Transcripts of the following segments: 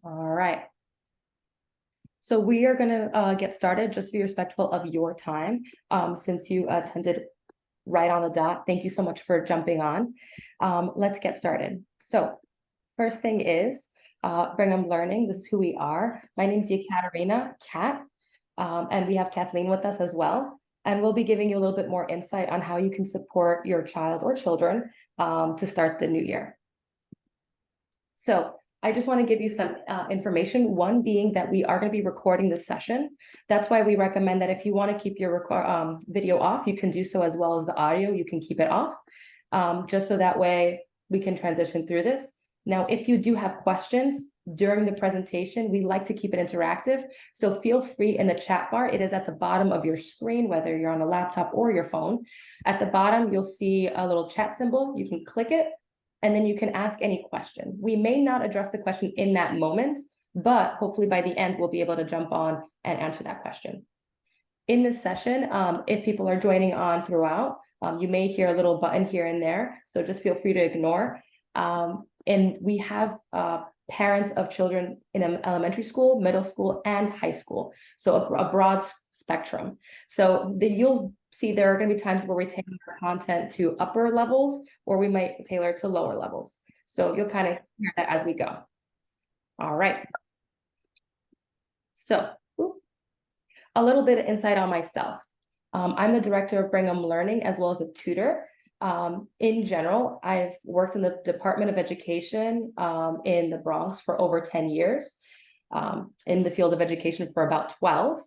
All right. So we are going to get started. Just be respectful of your time since you attended right on the dot. Thank you so much for jumping on. Let's get started. So first thing is Brigham Learning. This is who we are. My name is Yekaterina, Kat, and we have Kathleen with us as well. And we'll be giving you a little bit more insight on how you can support your child or children to start the new year. So I just want to give you some information. One being that we are going to be recording this session. That's why we recommend that if you want to keep your video off, you can do so, as well as the audio, you can keep it off, just so that way we can transition through this. Now, if you do have questions during the presentation, we like to keep it interactive. So feel free in the chat bar. It is at the bottom of your screen, whether you're on a laptop or your phone. At the bottom, you'll see a little chat symbol. You can click it, and then you can ask any question. We may not address the question in that moment, but hopefully by the end, we'll be able to jump on and answer that question. In this session, if people are joining on throughout, you may hear a little button here and there, so just feel free to ignore. And we have parents of children in elementary school, middle school, and high school, so a broad spectrum. So you'll see there are going to be times where we tailor content to upper levels, or we might tailor to lower levels. So you'll kind of hear that as we go. All right. So a little bit of insight on myself. I'm the director of Brigham Learning, as well as a tutor. In general, I've worked in the Department of Education in the Bronx for over 10 years, in the field of education for about 12.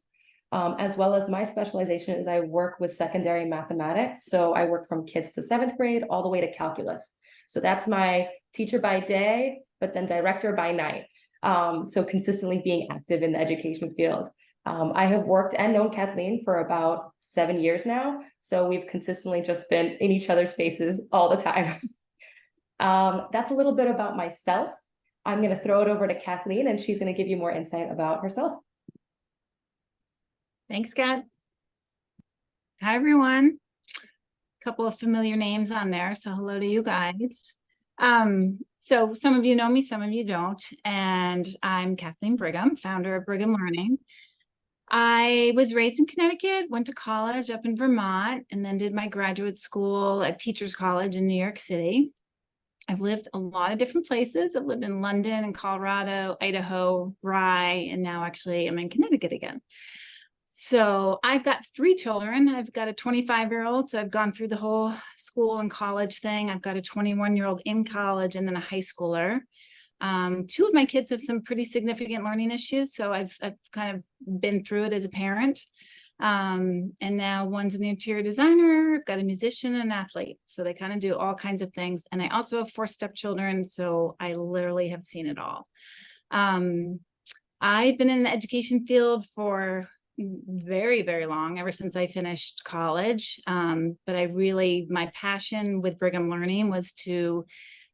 As well as my specialization is I work with secondary mathematics. So I work from kids to 7th grade all the way to calculus. So that's my teacher by day, but then director by night. So consistently being active in the education field. I have worked and known Kathleen for about 7 years now. So we've consistently just been in each other's faces all the time. That's a little bit about myself. I'm going to throw it over to Kathleen, and she's going to give you more insight about herself. Thanks, Kat. Hi, everyone. A couple of familiar names on there, so hello to you guys. So some of you know me, some of you don't, and I'm Kathleen Brigham, founder of Brigham Learning. I was raised in Connecticut, went to college up in Vermont, and then did my graduate school at Teachers College in New York City. I've lived a lot of different places. I've lived in London and Colorado, Idaho, Rye, and now actually I'm in Connecticut again. So I've got 3 children. I've got a 25-year-old, so I've gone through the whole school and college thing. I've got a 21-year-old in college, and then a high schooler. 2 of my kids have some pretty significant learning issues, so I've kind of been through it as a parent. And now one's an interior designer. I've got a musician and an athlete, so they kind of do all kinds of things. And I also have 4 stepchildren, so I literally have seen it all. I've been in the education field for very, very long, ever since I finished college. But my passion with Brigham Learning was to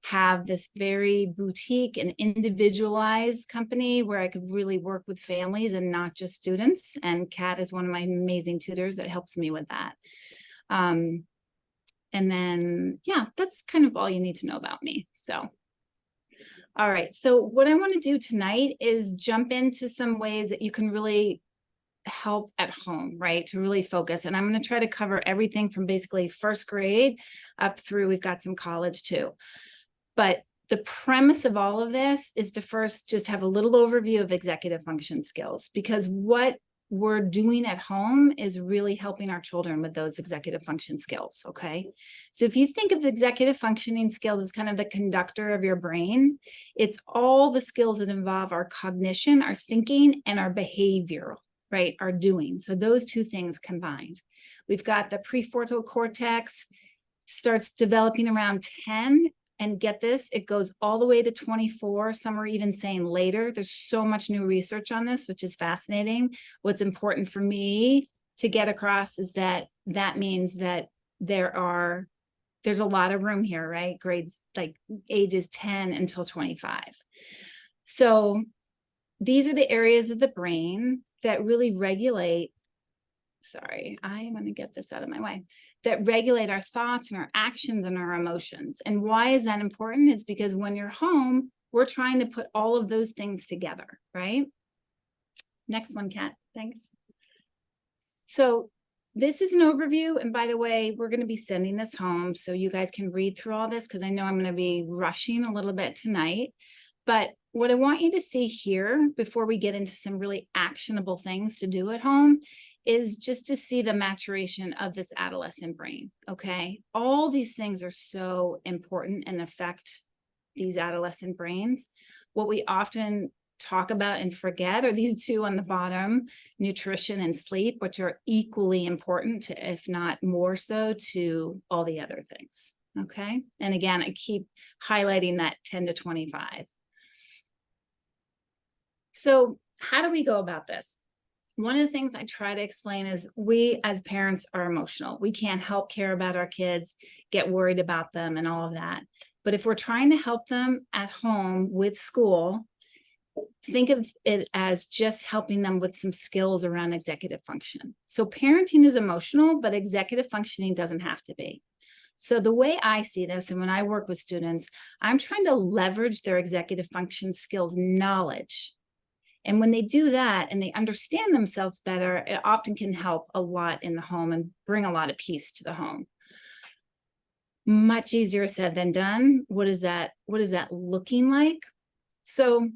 have this very boutique and individualized company where I could really work with families and not just students. And Kat is one of my amazing tutors that helps me with that. And then, yeah, that's kind of all you need to know about me. So, all right. So what I want to do tonight is jump into some ways that you can really help at home, right? To really focus. And I'm going to try to cover everything from basically 1st grade up through, we've got some college too. But the premise of all of this is to first just have a little overview of executive function skills, because what we're doing at home is really helping our children with those executive function skills, okay? So if you think of executive functioning skills as kind of the conductor of your brain, it's all the skills that involve our cognition, our thinking, and our behavioral, right? Our doing. So those 2 things combined. We've got the prefrontal cortex starts developing around 10. And get this, it goes all the way to 24. Some are even saying later. There's so much new research on this, which is fascinating. What's important for me to get across is that means that there's a lot of room here, right? Grades like ages 10 until 25. So these are the areas of the brain that really regulate. Sorry, I'm going to get this out of my way. That regulate our thoughts and our actions and our emotions. And why is that important? It's because when you're home, we're trying to put all of those things together, right? Next one, Kat, thanks. So this is an overview. And by the way, we're going to be sending this home so you guys can read through all this, because I know I'm going to be rushing a little bit tonight. But what I want you to see here before we get into some really actionable things to do at home is just to see the maturation of this adolescent brain, okay? All these things are so important and affect these adolescent brains. What we often talk about and forget are these two on the bottom, nutrition and sleep, which are equally important to, if not more so, to all the other things, okay? And again, I keep highlighting that 10 to 25. So how do we go about this? One of the things I try to explain is we as parents are emotional. We can't help care about our kids, get worried about them and all of that. But if we're trying to help them at home with school, think of it as just helping them with some skills around executive function. So parenting is emotional, but executive functioning doesn't have to be. So the way I see this, and when I work with students, I'm trying to leverage their executive function skills knowledge. And when they do that and they understand themselves better, it often can help a lot in the home and bring a lot of peace to the home. Much easier said than done. What is that looking like? So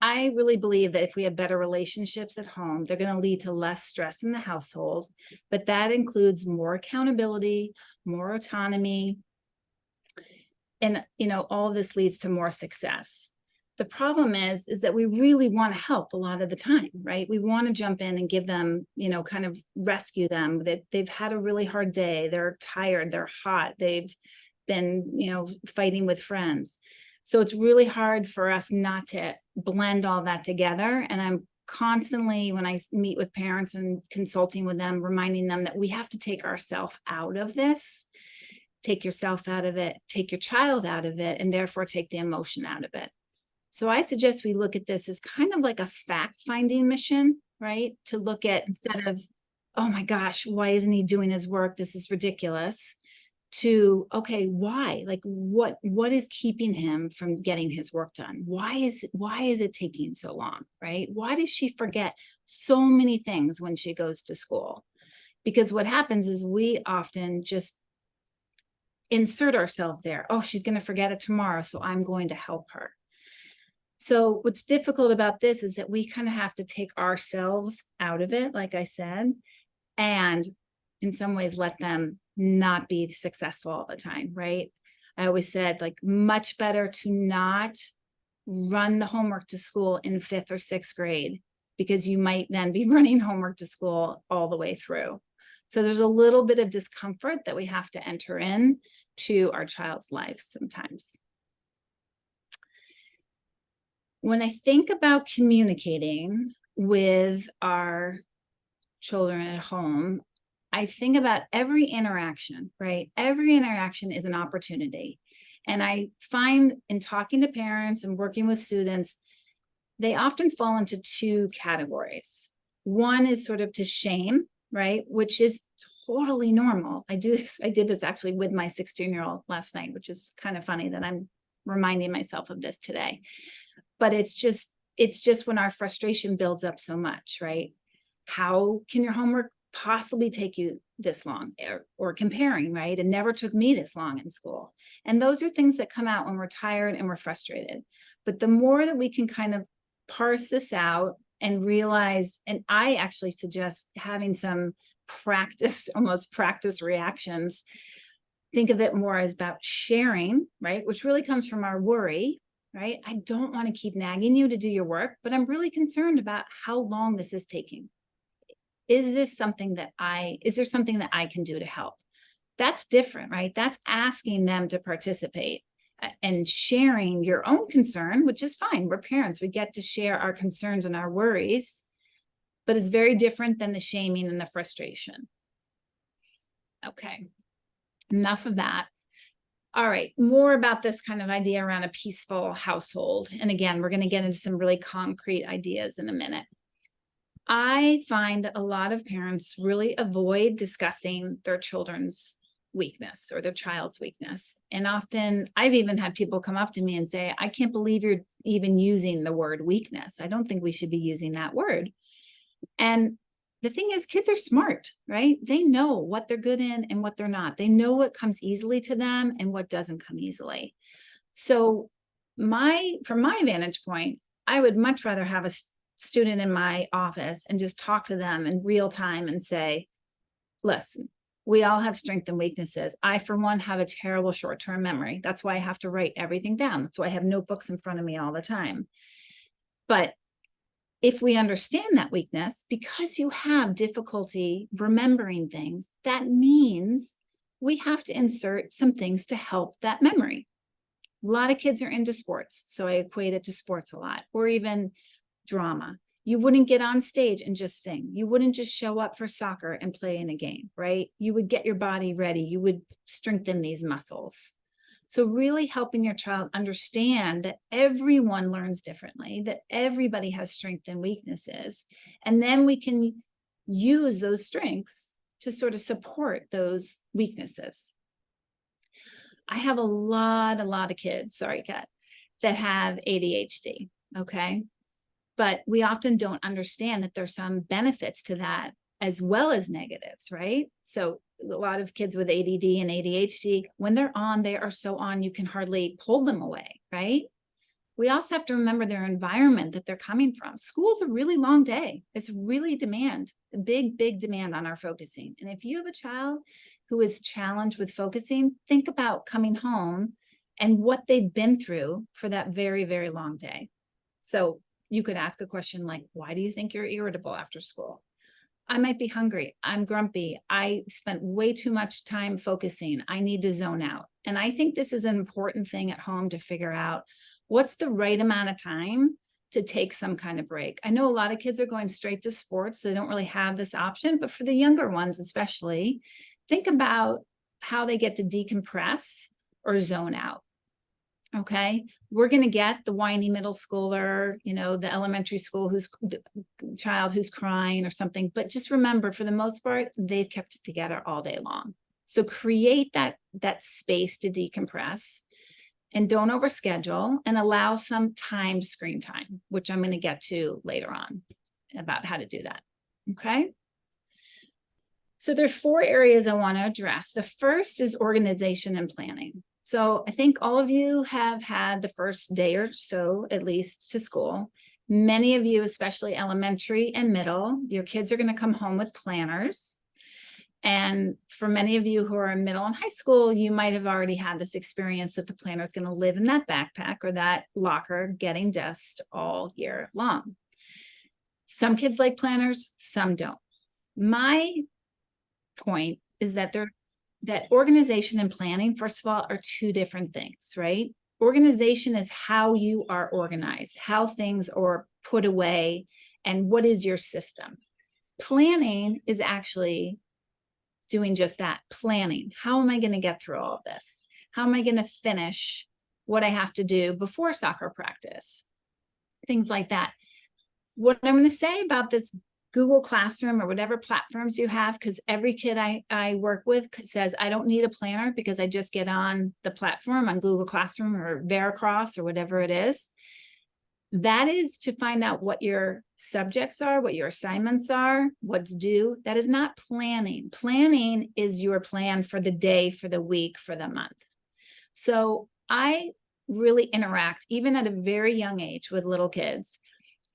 I really believe that if we have better relationships at home, they're going to lead to less stress in the household, but that includes more accountability, more autonomy, and all of this leads to more success. The problem is that we really want to help a lot of the time, right? We want to jump in and give them, kind of rescue them. They've had a really hard day. They're tired. They're hot. They've been, fighting with friends. So it's really hard for us not to blend all that together. And I'm constantly, when I meet with parents and consulting with them, reminding them that we have to take ourselves out of this, take yourself out of it, take your child out of it, and therefore take the emotion out of it. So I suggest we look at this as kind of like a fact-finding mission, right? To look at, instead of, oh my gosh, why isn't he doing his work? This is ridiculous. To, okay, why? Like what is keeping him from getting his work done? Why is it taking so long, right? Why does she forget so many things when she goes to school? Because what happens is we often just insert ourselves there. Oh, she's going to forget it tomorrow, so I'm going to help her. So what's difficult about this is that we kind of have to take ourselves out of it, like I said, and in some ways let them not be successful all the time, right? I always said, like, much better to not run the homework to school in 5th or 6th grade, because you might then be running homework to school all the way through. So there's a little bit of discomfort that we have to enter in to our child's life sometimes. When I think about communicating with our children at home, I think about every interaction, right? Every interaction is an opportunity. And I find in talking to parents and working with students, they often fall into 2 categories. One is sort of to shame, right? Which is totally normal. I did this actually with my 16-year-old last night, which is kind of funny that I'm reminding myself of this today. But it's just when our frustration builds up so much, right? How can your homework possibly take you this long? Or comparing, right? It never took me this long in school. And those are things that come out when we're tired and we're frustrated. But the more that we can kind of parse this out and realize, and I actually suggest having some almost practice reactions. Think of it more as about sharing, right? Which really comes from our worry, right? I don't want to keep nagging you to do your work, but I'm really concerned about how long this is taking. Is there something that I can do to help? That's different, right? That's asking them to participate and sharing your own concern, which is fine. We're parents. We get to share our concerns and our worries, but it's very different than the shaming and the frustration. Okay, enough of that. All right, more about this kind of idea around a peaceful household. And again, we're going to get into some really concrete ideas in a minute. I find that a lot of parents really avoid discussing their children's weakness or their child's weakness. And often I've even had people come up to me and say, I can't believe you're even using the word weakness. I don't think we should be using that word. And the thing is, kids are smart, right? They know what they're good in and what they're not. They know what comes easily to them and what doesn't come easily. So from my vantage point, I would much rather have a student in my office and just talk to them in real time and say, listen, we all have strengths and weaknesses. I, for one, have a terrible short-term memory. That's why I have to write everything down. That's why I have notebooks in front of me all the time. But if we understand that weakness, because you have difficulty remembering things, that means we have to insert some things to help that memory. A lot of kids are into sports, so I equate it to sports a lot, or even drama. You wouldn't get on stage and just sing. You wouldn't just show up for soccer and play in a game, right? You would get your body ready. You would strengthen these muscles. So really helping your child understand that everyone learns differently, that everybody has strengths and weaknesses. And then we can use those strengths to sort of support those weaknesses. I have a lot of kids, sorry, Kat, that have ADHD, okay? But we often don't understand that there's some benefits to that as well as negatives, right? So a lot of kids with ADD and ADHD, when they're on, they are so on, you can hardly pull them away, right? We also have to remember their environment that they're coming from. School's a really long day. It's really a big demand on our focusing. And if you have a child who is challenged with focusing, think about coming home and what they've been through for that very, very long day. So you could ask a question like, why do you think you're irritable after school? I might be hungry. I'm grumpy. I spent way too much time focusing. I need to zone out. And I think this is an important thing at home to figure out what's the right amount of time to take some kind of break. I know a lot of kids are going straight to sports, so they don't really have this option, but for the younger ones especially, think about how they get to decompress or zone out. Okay, we're going to get the whiny middle schooler, the elementary school the child who's crying or something. But just remember, for the most part, they've kept it together all day long. So create that space to decompress and don't overschedule and allow some timed screen time, which I'm going to get to later on about how to do that. Okay. So there's 4 areas I want to address. The first is organization and planning. So I think all of you have had the first day or so, at least, to school. Many of you, especially elementary and middle, your kids are going to come home with planners. And for many of you who are in middle and high school, you might have already had this experience that the planner is going to live in that backpack or that locker getting dust all year long. Some kids like planners, some don't. My point is that organization and planning, first of all, are 2 different things, right? Organization is how you are organized, how things are put away, and what is your system. Planning is actually doing just that, planning. How am I going to get through all of this? How am I going to finish what I have to do before soccer practice? Things like that. What I'm going to say about this Google Classroom or whatever platforms you have, because every kid I work with says, I don't need a planner because I just get on the platform on Google Classroom or Veracross or whatever it is. That is to find out what your subjects are, what your assignments are, what's due. That is not planning. Planning is your plan for the day, for the week, for the month. So I really interact, even at a very young age, with little kids.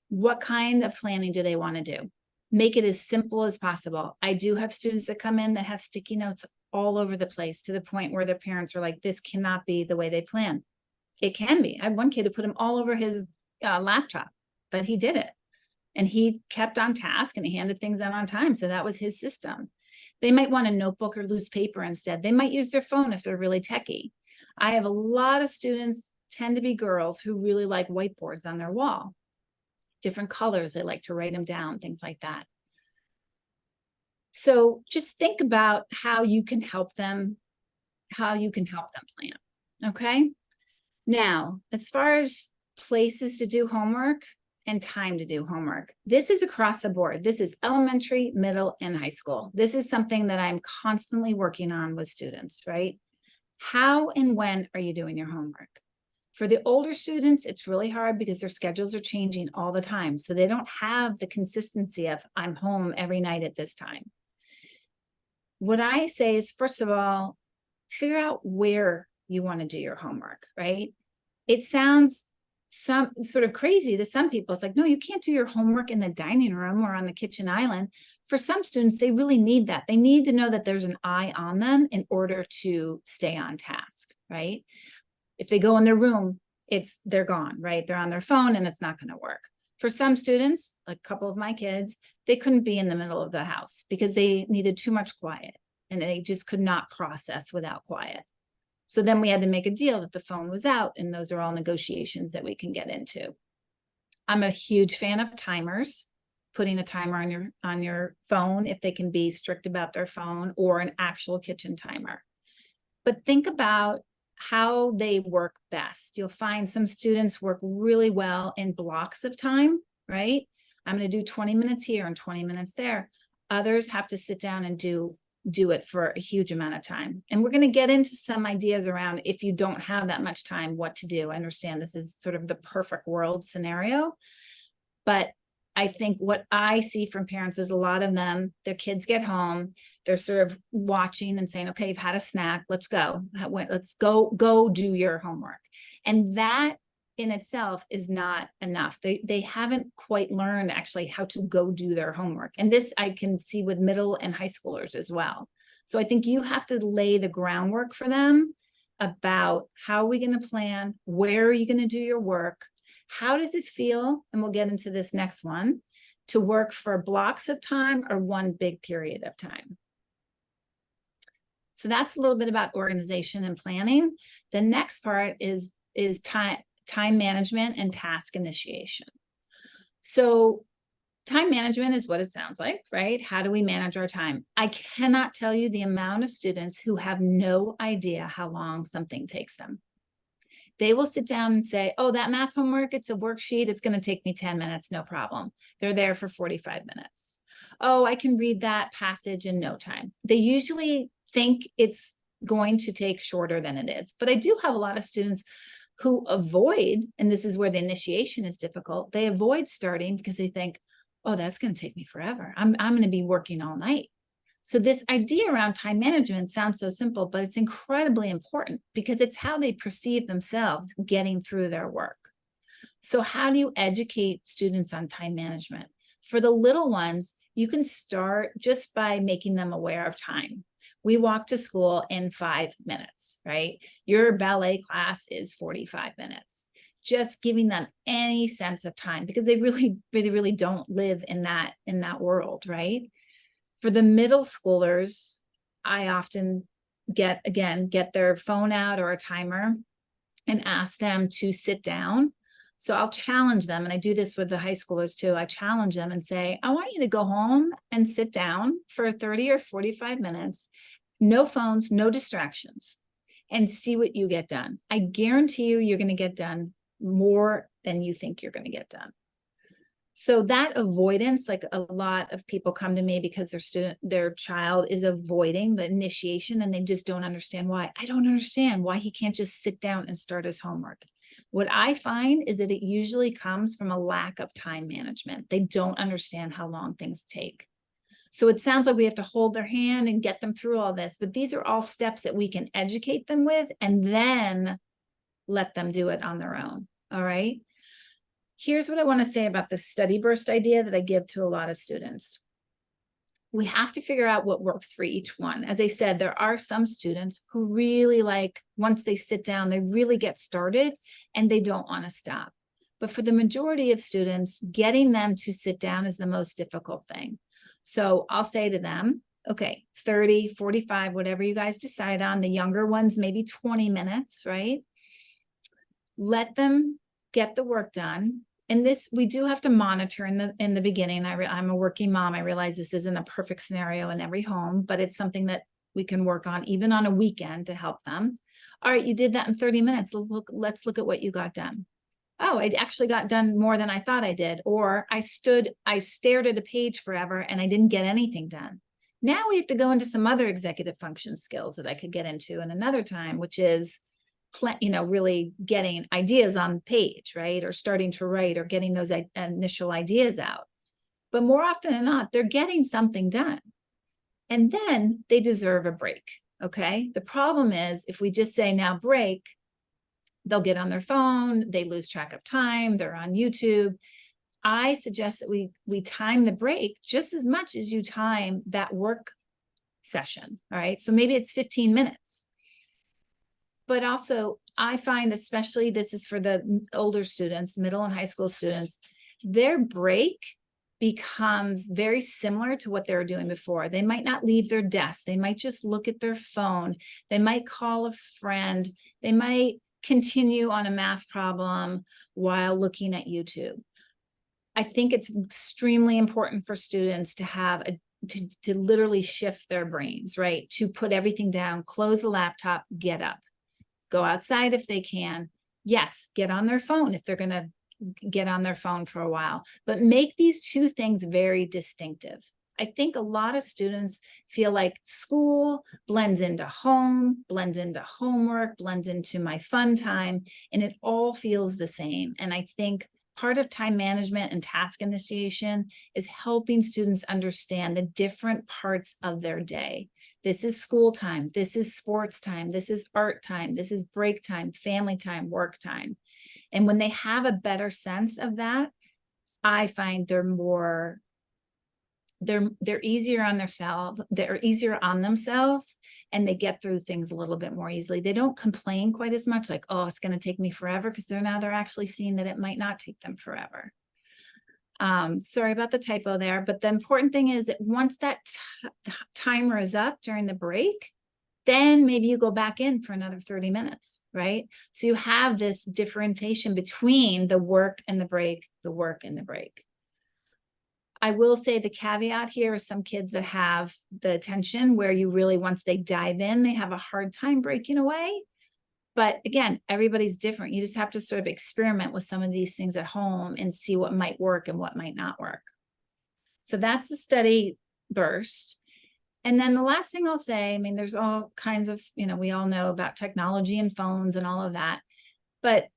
What kind of planning do they want to do? Make it as simple as possible. I do have students that come in that have sticky notes all over the place to the point where their parents are like, this cannot be the way they plan. It can be. I had one kid who put them all over his laptop, but he did it. And he kept on task and he handed things out on time. So that was his system. They might want a notebook or loose paper instead. They might use their phone if they're really techie. I have a lot of students, tend to be girls, who really like whiteboards on their wall. Different colors, they like to write them down, things like that. So just think about how you can help them plan. Okay. Now, as far as places to do homework, and time to do homework. This is across the board. This is elementary, middle, and high school. This is something that I'm constantly working on with students, right? How and when are you doing your homework? For the older students, it's really hard because their schedules are changing all the time. So they don't have the consistency of I'm home every night at this time. What I say is, first of all, figure out where you want to do your homework, right? It sounds some sort of crazy to some people. It's like, no, you can't do your homework in the dining room or on the kitchen island. For some students, they really need that. They need to know that there's an eye on them in order to stay on task, right? If they go in their room, they're gone, right? They're on their phone and it's not going to work. For some students, a couple of my kids, they couldn't be in the middle of the house because they needed too much quiet and they just could not process without quiet. So then we had to make a deal that the phone was out, and those are all negotiations that we can get into. I'm a huge fan of timers, putting a timer on your phone if they can be strict about their phone, or an actual kitchen timer. But think about how they work best. You'll find some students work really well in blocks of time, right? I'm going to do 20 minutes here and 20 minutes there. Others have to sit down and do it for a huge amount of time. And we're going to get into some ideas around if you don't have that much time, what to do. I understand this is sort of the perfect world scenario, but I think what I see from parents is a lot of them, their kids get home, they're sort of watching and saying, okay, you've had a snack, let's go. Let's go do your homework. And that in itself is not enough. They haven't quite learned actually how to go do their homework. And this I can see with middle and high schoolers as well. So I think you have to lay the groundwork for them about how are we going to plan, where are you going to do your work, how does it feel, and we'll get into this next one, to work for blocks of time or one big period of time. So that's a little bit about organization and planning. The next part is time management and task initiation. So time management is what it sounds like, right? How do we manage our time? I cannot tell you the amount of students who have no idea how long something takes them. They will sit down and say, oh, that math homework, it's a worksheet. It's going to take me 10 minutes, no problem. They're there for 45 minutes. Oh, I can read that passage in no time. They usually think it's going to take shorter than it is. But I do have a lot of students who avoid, and this is where the initiation is difficult, they avoid starting because they think, oh, that's going to take me forever. I'm going to be working all night. So this idea around time management sounds so simple, but it's incredibly important because it's how they perceive themselves getting through their work. So how do you educate students on time management? For the little ones, you can start just by making them aware of time. We walk to school in 5 minutes, right? Your ballet class is 45 minutes. Just giving them any sense of time because they really don't live in that world, right? For the middle schoolers, I often get their phone out or a timer and ask them to sit down. So I'll challenge them, and I do this with the high schoolers too. I challenge them and say, I want you to go home and sit down for 30 or 45 minutes, no phones, no distractions, and see what you get done. I guarantee you're going to get done more than you think you're going to get done. So that avoidance, like a lot of people come to me because their child is avoiding the initiation and they just don't understand why. I don't understand why he can't just sit down and start his homework. What I find is that it usually comes from a lack of time management. They don't understand how long things take. So it sounds like we have to hold their hand and get them through all this, but these are all steps that we can educate them with and then let them do it on their own. All right. Here's what I want to say about this study burst idea that I give to a lot of students. We have to figure out what works for each one. As I said, there are some students who really like, once they sit down, they really get started and they don't want to stop. But for the majority of students, getting them to sit down is the most difficult thing. So I'll say to them, okay, 30, 45, whatever you guys decide on, the younger ones, maybe 20 minutes, right? Let them get the work done. And this, we do have to monitor in the beginning. I'm a working mom. I realize this isn't a perfect scenario in every home, but it's something that we can work on even on a weekend to help them. All right, you did that in 30 minutes. Let's look at what you got done. oh, I actually got done more than I thought I did. Or I stared at a page forever and I didn't get anything done. Now we have to go into some other executive function skills that I could get into in another time, which is, really getting ideas on the page, right? Or starting to write or getting those initial ideas out. But more often than not, they're getting something done. And then they deserve a break. Okay. The problem is if we just say now break, they'll get on their phone, they lose track of time, they're on YouTube. I suggest that we time the break just as much as you time that work session. All right. So maybe it's 15 minutes. But also, I find, especially this is for the older students, middle and high school students, their break becomes very similar to what they were doing before. They might not leave their desk. They might just look at their phone. They might call a friend. They might continue on a math problem while looking at YouTube. I think it's extremely important for students to have to literally shift their brains, right? To put everything down, close the laptop, get up, go outside if they can. Yes, get on their phone if they're going to get on their phone for a while, but make these two things very distinctive. I think a lot of students feel like school blends into home, blends into homework, blends into my fun time, and it all feels the same. And I think part of time management and task initiation is helping students understand the different parts of their day. This is school time, this is sports time, this is art time, this is break time, family time, work time. And when they have a better sense of that, I find they're easier on themselves, and they get through things a little bit more easily. They don't complain quite as much, like, oh, it's going to take me forever, because they're actually seeing that it might not take them forever. Sorry about the typo there, but the important thing is that once that timer is up during the break, then maybe you go back in for another 30 minutes, right? So you have this differentiation between the work and the break, the work and the break. I will say the caveat here is some kids that have the attention where you really, once they dive in, they have a hard time breaking away. But again, everybody's different. You just have to sort of experiment with some of these things at home and see what might work and what might not work. So that's the study burst. And then the last thing I'll say, I mean, there's all kinds of, we all know about technology and phones and all of that. But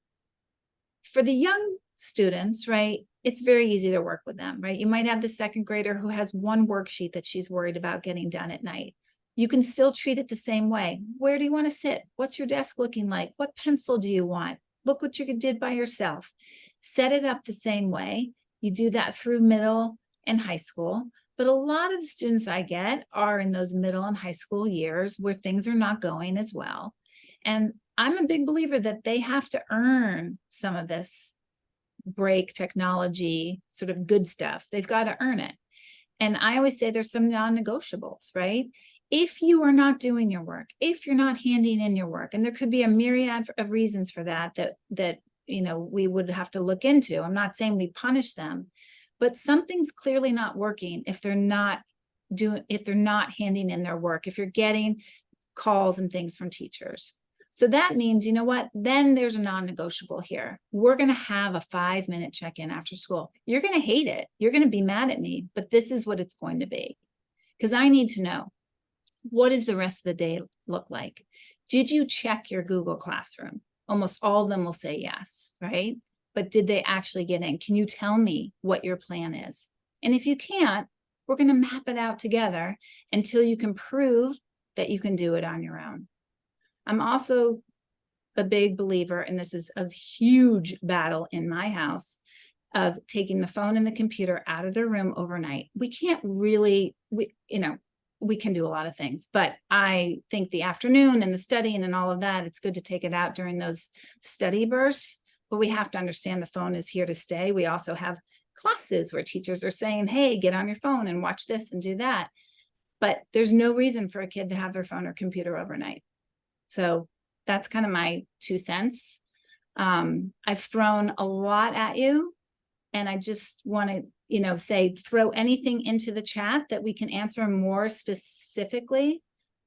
for the young students, right, it's very easy to work with them, right? You might have the second grader who has one worksheet that she's worried about getting done at night. You can still treat it the same way. Where do you want to sit? What's your desk looking like? What pencil do you want? Look what you did by yourself. Set it up the same way. You do that through middle and high school. But a lot of the students I get are in those middle and high school years where things are not going as well. And I'm a big believer that they have to earn some of this break technology sort of good stuff. They've got to earn it. And I always say there's some non-negotiables, right? If you are not doing your work, if you're not handing in your work, and there could be a myriad of reasons for that we would have to look into. I'm not saying we punish them, but something's clearly not working if they're not handing in their work, if you're getting calls and things from teachers. So that means, then there's a non-negotiable here. We're going to have a 5-minute check-in after school. You're going to hate it. You're going to be mad at me, but this is what it's going to be. Because I need to know, what does the rest of the day look like? Did you check your Google Classroom? Almost all of them will say yes, right? But did they actually get in? Can you tell me what your plan is? And if you can't, we're going to map it out together until you can prove that you can do it on your own. I'm also a big believer, and this is a huge battle in my house, of taking the phone and the computer out of their room overnight. We can't really, we can do a lot of things, but I think the afternoon and the studying and all of that, it's good to take it out during those study bursts, but we have to understand the phone is here to stay. We also have classes where teachers are saying, hey, get on your phone and watch this and do that. But there's no reason for a kid to have their phone or computer overnight. So that's kind of my 2 cents. I've thrown a lot at you, and I just want to, say, throw anything into the chat that we can answer more specifically.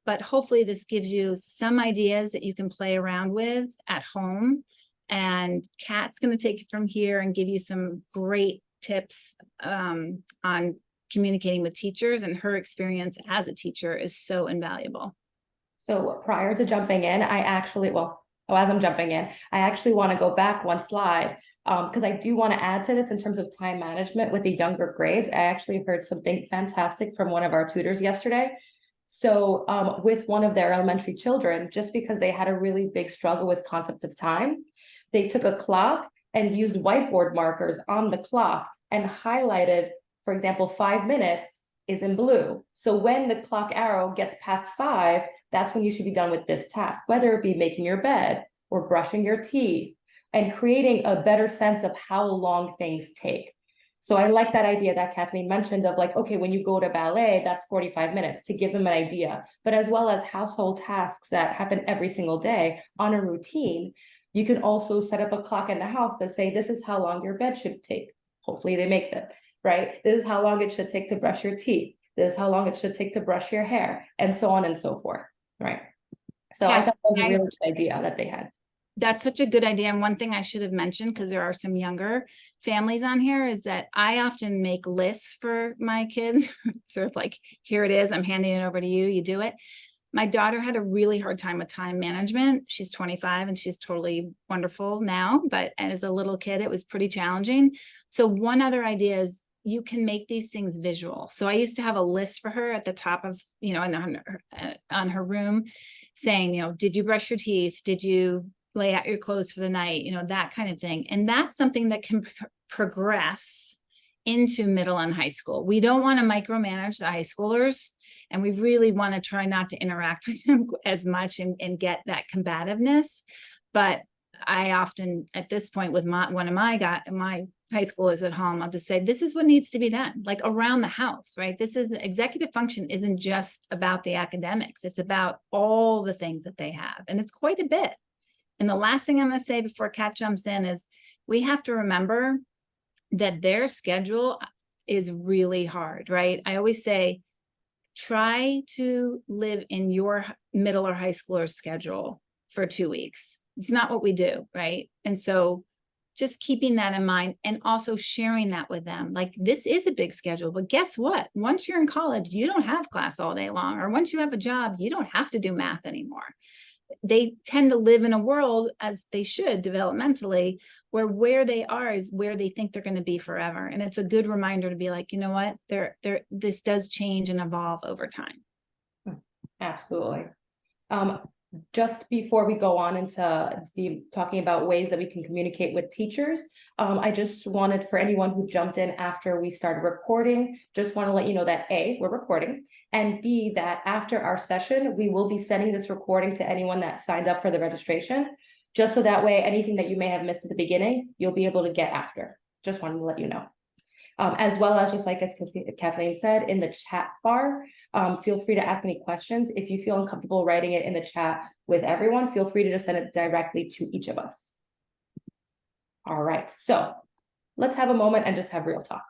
But hopefully this gives you some ideas that you can play around with at home And Kat's going to take it from here and give you some great tips on communicating with teachers, and her experience as a teacher is so invaluable. So prior to jumping in, as I'm jumping in, I actually want to go back one slide because I do want to add to this in terms of time management with the younger grades. I actually heard something fantastic from one of our tutors yesterday. So with one of their elementary children, just because they had a really big struggle with concepts of time, they took a clock and used whiteboard markers on the clock and highlighted, for example, 5 minutes is in blue. So when the clock arrow gets past 5, that's when you should be done with this task, whether it be making your bed or brushing your teeth, and creating a better sense of how long things take. So I like that idea that Kathleen mentioned of like, okay, when you go to ballet, that's 45 minutes to give them an idea, but as well as household tasks that happen every single day on a routine, you can also set up a clock in the house that say, this is how long your bed should take. Hopefully they make them, right? This is how long it should take to brush your teeth. This is how long it should take to brush your hair, and so on and so forth, right? So I thought that was a really good idea that they had. That's such a good idea. And one thing I should have mentioned, because there are some younger families on here, is that I often make lists for my kids, sort of like, here it is, I'm handing it over to you, you do it. My daughter had a really hard time with time management. She's 25 and she's totally wonderful now, but as a little kid, it was pretty challenging. So one other idea is you can make these things visual. So I used to have a list for her at the top of, on her room saying, did you brush your teeth? Did you lay out your clothes for the night? That kind of thing. And that's something that can progress into middle and high school. We don't want to micromanage the high schoolers, and we really want to try not to interact with them as much and get that combativeness. But I often, at this point, with one of my high schoolers at home, I'll just say, this is what needs to be done, like around the house, right? This is executive function isn't just about the academics. It's about all the things that they have. And it's quite a bit. And the last thing I'm going to say before Kat jumps in is we have to remember that their schedule is really hard, right? I always say, try to live in your middle or high schooler schedule for 2 weeks. It's not what we do, right? And so just keeping that in mind and also sharing that with them. Like, this is a big schedule, but guess what? Once you're in college, you don't have class all day long, or once you have a job, you don't have to do math anymore. They tend to live in a world, as they should developmentally, where they are is where they think they're going to be forever. And it's a good reminder to be like, you know what, this does change and evolve over time. Absolutely. Just before we go on into talking about ways that we can communicate with teachers, I just wanted, for anyone who jumped in after we started recording, just want to let you know that A, we're recording, and B, that after our session, we will be sending this recording to anyone that signed up for the registration, just so that way anything that you may have missed at the beginning, you'll be able to get after. Just wanted to let you know. As well as, just like as Kathleen said, in the chat bar, feel free to ask any questions. If you feel uncomfortable writing it in the chat with everyone, feel free to just send it directly to each of us. All right, so let's have a moment and just have real talk.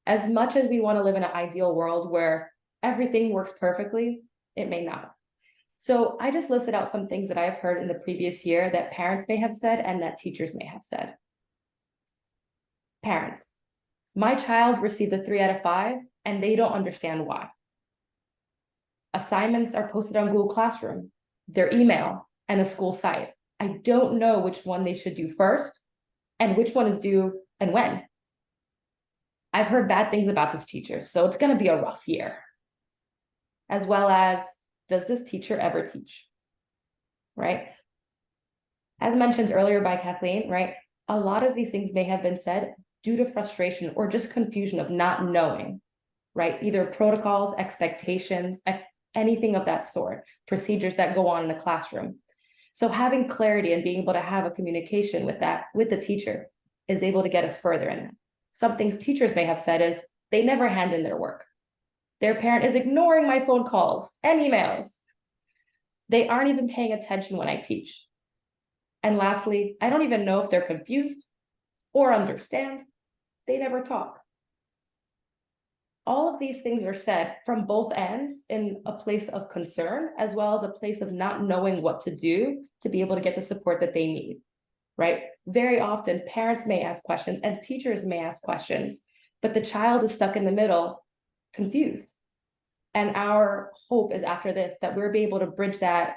As much as we want to live in an ideal world where everything works perfectly, it may not. So I just listed out some things that I've heard in the previous year that parents may have said and that teachers may have said. Parents. My child received a 3 out of 5, and they don't understand why. Assignments are posted on Google Classroom, their email, and the school site. I don't know which one they should do first and which one is due and when. I've heard bad things about this teacher, so it's going to be a rough year. As well as, does this teacher ever teach? Right? As mentioned earlier by Kathleen, right? A lot of these things may have been said due to frustration or just confusion of not knowing, right? Either protocols, expectations, anything of that sort, procedures that go on in the classroom. So having clarity and being able to have a communication with the teacher is able to get us further in it. Some things teachers may have said is they never hand in their work. Their parent is ignoring my phone calls and emails. They aren't even paying attention when I teach. And lastly, I don't even know if they're confused or understand. They never talk. All of these things are said from both ends in a place of concern, as well as a place of not knowing what to do to be able to get the support that they need, right? Very often parents may ask questions and teachers may ask questions, but the child is stuck in the middle, confused. And our hope is after this that we'll be able to bridge that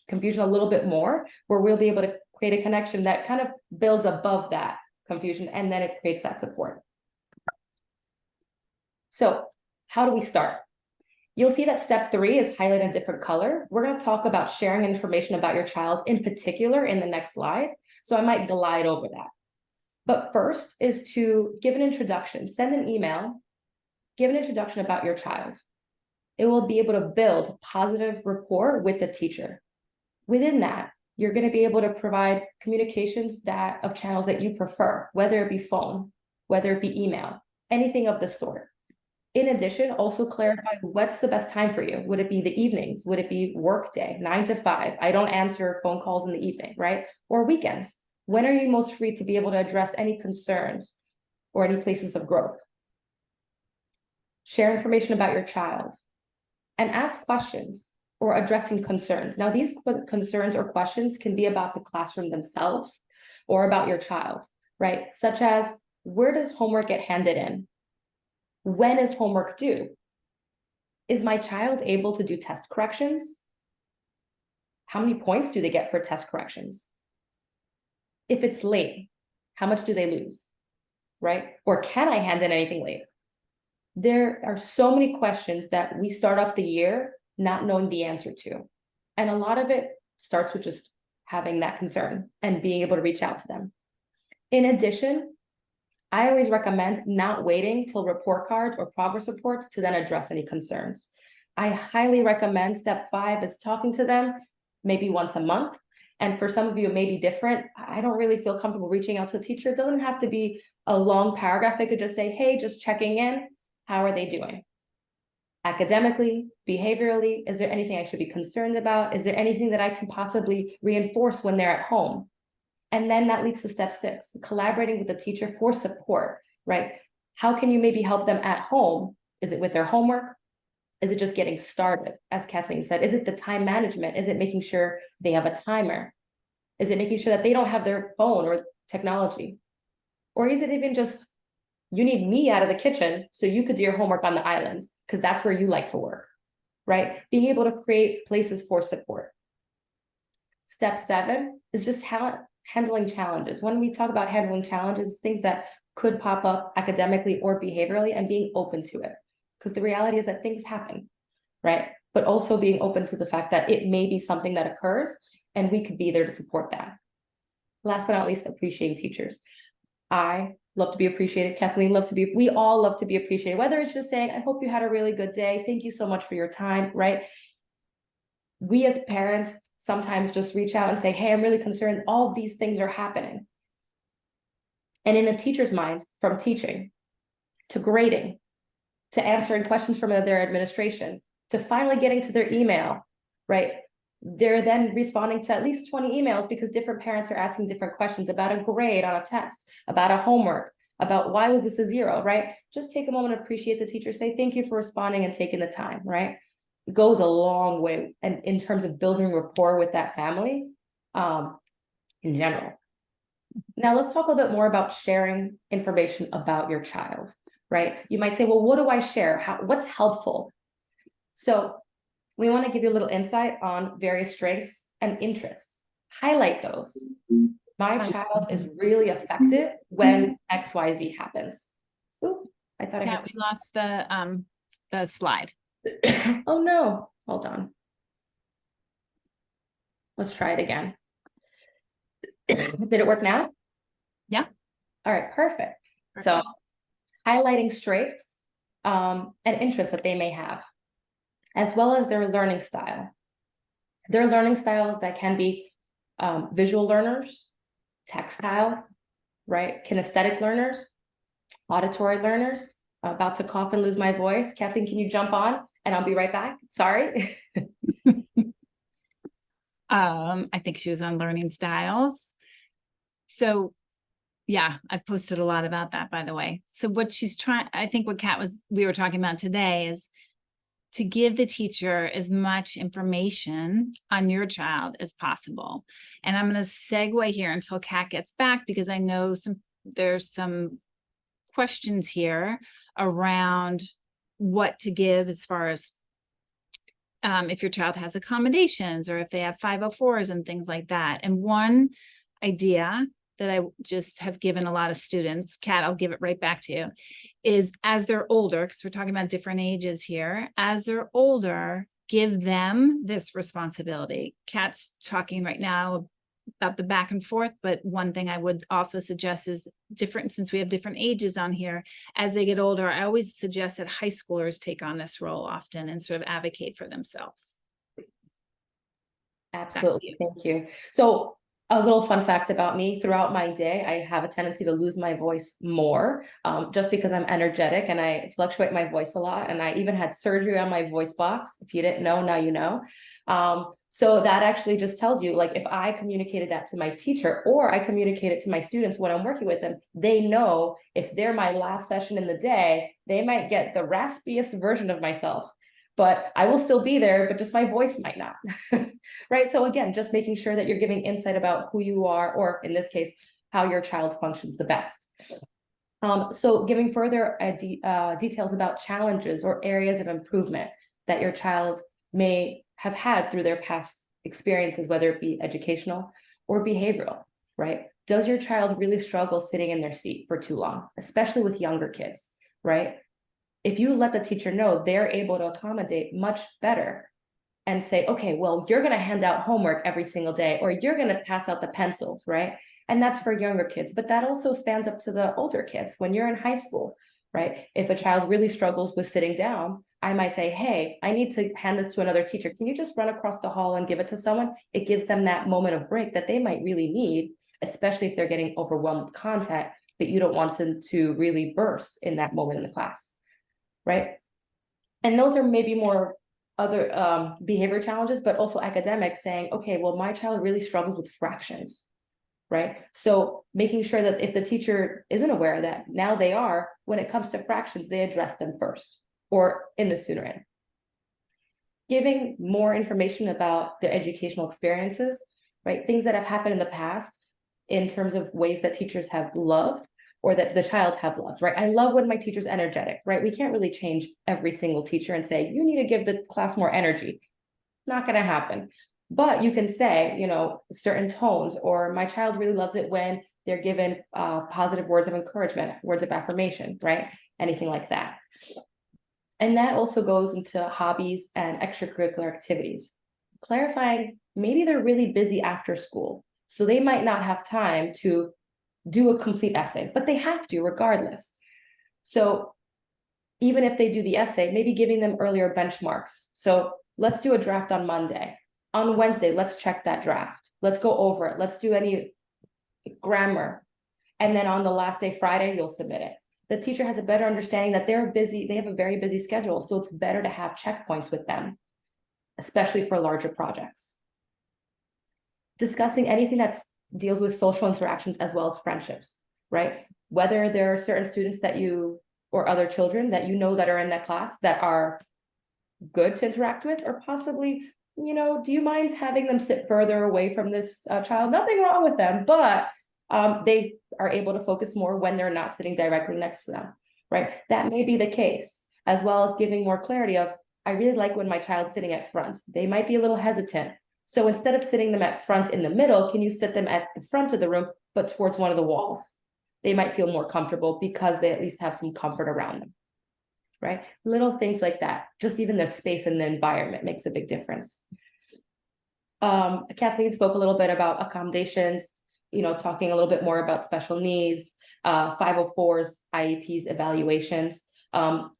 confusion a little bit more, where we'll be able to create a connection that kind of builds above that confusion, and then it creates that support. So how do we start? You'll see that step 3 is highlighted in a different color. We're going to talk about sharing information about your child in particular in the next slide. So I might glide over that. But first is to give an introduction, send an email, give an introduction about your child. It will be able to build positive rapport with the teacher. Within that, you're going to be able to provide communications of channels that you prefer, whether it be phone, whether it be email, anything of the sort. In addition, also clarify what's the best time for you. Would it be the evenings? Would it be work day, 9 to 5? I don't answer phone calls in the evening, right? Or weekends. When are you most free to be able to address any concerns or any places of growth? Share information about your child and ask questions or addressing concerns. Now, these concerns or questions can be about the classroom themselves or about your child, right? Such as, where does homework get handed in? When is homework due? Is my child able to do test corrections? How many points do they get for test corrections? If it's late, how much do they lose, right? Or can I hand in anything late? There are so many questions that we start off the year not knowing the answer to. And a lot of it starts with just having that concern and being able to reach out to them. In addition, I always recommend not waiting till report cards or progress reports to then address any concerns. I highly recommend step 5 is talking to them maybe once a month. And for some of you, it may be different. I don't really feel comfortable reaching out to a teacher. It doesn't have to be a long paragraph. It could just say, hey, just checking in. How are they doing? Academically, behaviorally, is there anything I should be concerned about? Is there anything that I can possibly reinforce when they're at home? And then that leads to step 6, collaborating with the teacher for support, right? How can you maybe help them at home? Is it with their homework? Is it just getting started? As Kathleen said, is it the time management? Is it making sure they have a timer? Is it making sure that they don't have their phone or technology? Or is it even just, you need me out of the kitchen so you could do your homework on the island because that's where you like to work, right? Being able to create places for support. Step 7 is just handling challenges. When we talk about handling challenges, things that could pop up academically or behaviorally, and being open to it. Because the reality is that things happen, right? But also being open to the fact that it may be something that occurs and we could be there to support that. Last but not least, appreciating teachers. I love to be appreciated. Kathleen loves to be, we all love to be appreciated, whether it's just saying, I hope you had a really good day. Thank you so much for your time, right? We as parents sometimes just reach out and say, hey, I'm really concerned. All these things are happening. And in the teacher's mind, from teaching to grading, to answering questions from their administration, to finally getting to their email, right? They're then responding to at least 20 emails because different parents are asking different questions about a grade on a test, about a homework, about why was this a 0, right? Just take a moment to appreciate the teacher, say thank you for responding and taking the time, right? It goes a long way and in terms of building rapport with that family in general. Now let's talk a little bit more about sharing information about your child, right? You might say, well, what do I share? What's helpful? So we want to give you a little insight on various strengths and interests. Highlight those. My child is really effective when XYZ happens. Ooh, I thought I had we lost the slide. Oh no, hold on. Let's try it again. Did it work now? Yeah. All right, perfect. So highlighting strengths and interests that they may have, as well as their learning style. Their learning style that can be visual learners, textile, right? Kinesthetic learners, auditory learners. I'm about to cough and lose my voice. Kathleen, can you jump on? And I'll be right back. Sorry. I think she was on learning styles. So yeah, I posted a lot about that, by the way. So what she's trying, I think what we were talking about today is to give the teacher as much information on your child as possible. And I'm going to segue here until Kat gets back, because I know there's some questions here around what to give as far as if your child has accommodations or if they have 504s and things like that. And one idea that I just have given a lot of students, Kat, I'll give it right back to you, is as they're older, because we're talking about different ages here, as they're older, give them this responsibility. Kat's talking right now about the back and forth, but one thing I would also suggest is different, since we have different ages on here, as they get older, I always suggest that high schoolers take on this role often and sort of advocate for themselves. Absolutely. Thank you. So a little fun fact about me, throughout my day, I have a tendency to lose my voice more, just because I'm energetic and I fluctuate my voice a lot. And I even had surgery on my voice box. If you didn't know, now you know. So that actually just tells you, like, if I communicated that to my teacher or I communicate it to my students when I'm working with them, they know if they're my last session in the day, they might get the raspiest version of myself. But I will still be there, but just my voice might not, right? So again, just making sure that you're giving insight about who you are, or in this case, how your child functions the best. So giving further details about challenges or areas of improvement that your child may have had through their past experiences, whether it be educational or behavioral, right? Does your child really struggle sitting in their seat for too long, especially with younger kids, right? If you let the teacher know, they're able to accommodate much better and say, okay, well, you're going to hand out homework every single day, or you're going to pass out the pencils, right? And that's for younger kids, but that also spans up to the older kids when you're in high school, right? If a child really struggles with sitting down, I might say, hey, I need to hand this to another teacher. Can you just run across the hall and give it to someone? It gives them that moment of break that they might really need, especially if they're getting overwhelmed with content, but you don't want them to really burst in that moment in the class. Right? And those are maybe more other behavior challenges, but also academic, saying, okay, well, my child really struggles with fractions, right? So making sure that if the teacher isn't aware of that, now they are, when it comes to fractions, they address them first or in the sooner end. Giving more information about their educational experiences, right? Things that have happened in the past in terms of ways that teachers have loved or that the child have loved, right? I love when my teacher's energetic, right? We can't really change every single teacher and say, you need to give the class more energy. Not going to happen. But you can say, you know, certain tones, or my child really loves it when they're given positive words of encouragement, words of affirmation, right? Anything like that. And that also goes into hobbies and extracurricular activities. Clarifying, maybe they're really busy after school, so they might not have time to do a complete essay, but they have to regardless. So even if they do the essay, maybe giving them earlier benchmarks. So let's do a draft on Monday. On Wednesday, let's check that draft. Let's go over it. Let's do any grammar. And then on the last day, Friday, you'll submit it. The teacher has a better understanding that they're busy. They have a very busy schedule. So it's better to have checkpoints with them, especially for larger projects. Discussing anything that deals with social interactions as well as friendships, right? Whether there are certain students that you, or other children that you know that are in that class that are good to interact with, or possibly, you know, do you mind having them sit further away from this child? Nothing wrong with them, but they are able to focus more when they're not sitting directly next to them, right? That may be the case, as well as giving more clarity of, I really like when my child's sitting at front. They might be a little hesitant. So instead of sitting them at front in the middle, can you sit them at the front of the room, but towards one of the walls? They might feel more comfortable because they at least have some comfort around them, right? Little things like that. Just even the space and the environment makes a big difference. Kathleen spoke a little bit about accommodations, you know, talking a little bit more about special needs, 504s, IEPs, evaluations.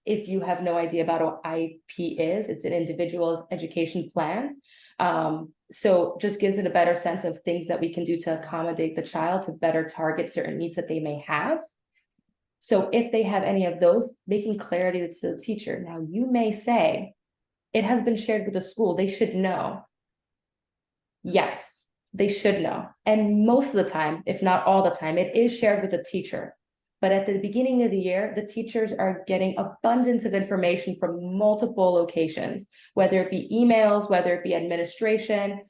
If you have no idea about what IEP is, it's an individual's education plan. So just gives it a better sense of things that we can do to accommodate the child to better target certain needs that they may have. So if they have any of those, making clarity to the teacher. Now you may say, it has been shared with the school, they should know. Yes, they should know. And most of the time, if not all the time, it is shared with the teacher. But at the beginning of the year, the teachers are getting abundance of information from multiple locations, whether it be emails, whether it be administration,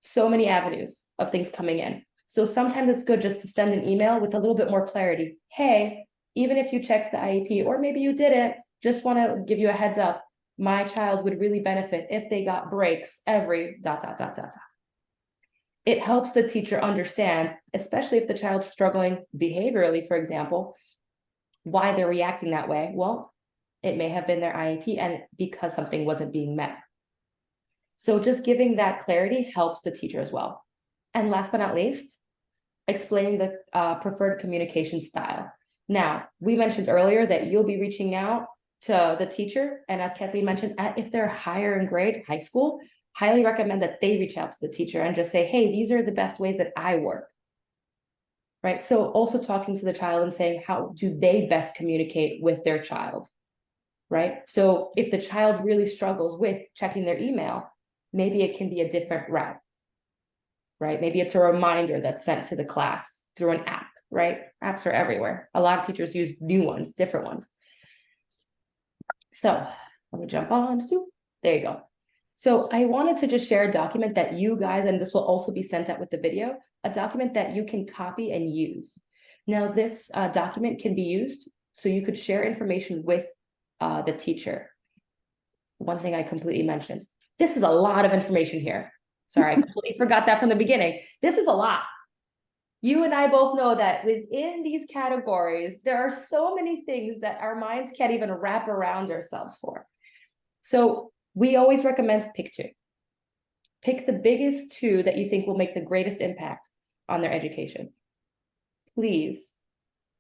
so many avenues of things coming in. So sometimes it's good just to send an email with a little bit more clarity. Hey, even if you checked the IEP, or maybe you didn't, just want to give you a heads up. My child would really benefit if they got breaks every ... It helps the teacher understand, especially if the child's struggling behaviorally, for example, why they're reacting that way. Well, it may have been their IEP and because something wasn't being met. So just giving that clarity helps the teacher as well. And last but not least, explaining the preferred communication style. Now, we mentioned earlier that you'll be reaching out to the teacher. And as Kathleen mentioned, if they're higher in grade, high school, highly recommend that they reach out to the teacher and just say, hey, these are the best ways that I work. Right. So also talking to the child and saying, how do they best communicate with their child? Right. So if the child really struggles with checking their email, maybe it can be a different route. Right. Maybe it's a reminder that's sent to the class through an app. Right. Apps are everywhere. A lot of teachers use new ones, different ones. So let me jump on. So there you go. So I wanted to just share a document that you guys, and this will also be sent out with the video, a document that you can copy and use. Now this document can be used so you could share information with the teacher. One thing I completely mentioned. This is a lot of information here. Sorry, I completely forgot that from the beginning. This is a lot. You and I both know that within these categories, there are so many things that our minds can't even wrap around ourselves for. So we always recommend pick two. Pick the biggest two that you think will make the greatest impact on their education. Please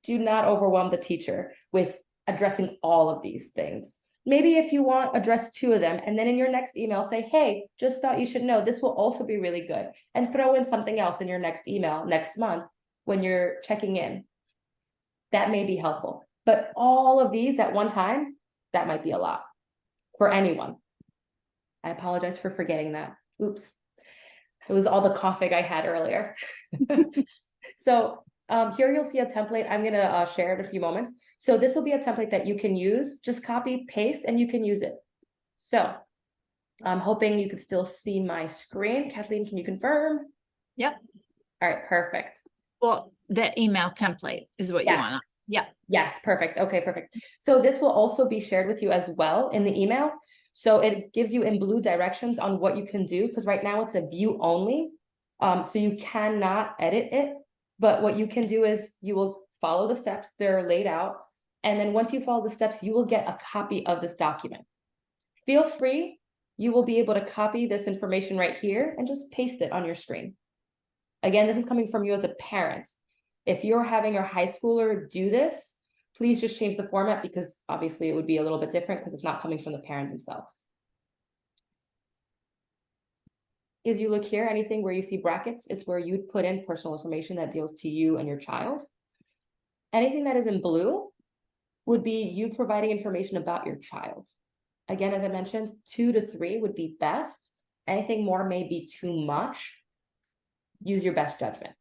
do not overwhelm the teacher with addressing all of these things. Maybe if you want, address two of them, and then in your next email say, hey, just thought you should know, this will also be really good. And throw in something else in your next email next month when you're checking in. That may be helpful. But all of these at one time, that might be a lot for anyone. I apologize for forgetting that. Oops. It was all the coughing I had earlier. So here you'll see a template. I'm going to share it in a few moments. So this will be a template that you can use. Just copy, paste, and you can use it. So I'm hoping you can still see my screen. Kathleen, can you confirm? Yep. All right, perfect. Well, the email template is what you want. Yeah. Yes, perfect. Okay, perfect. So this will also be shared with you as well in the email. So it gives you in blue directions on what you can do, because right now it's a view only. So you cannot edit it. But what you can do is you will follow the steps, they're laid out. And then once you follow the steps, you will get a copy of this document. Feel free, you will be able to copy this information right here and just paste it on your screen. Again, this is coming from you as a parent. If you're having your high schooler do this, please just change the format, because obviously it would be a little bit different because it's not coming from the parent themselves. As you look here, anything where you see brackets is where you'd put in personal information that deals to you and your child. Anything that is in blue would be you providing information about your child. Again, as I mentioned, 2 to 3 would be best. Anything more may be too much. Use your best judgment.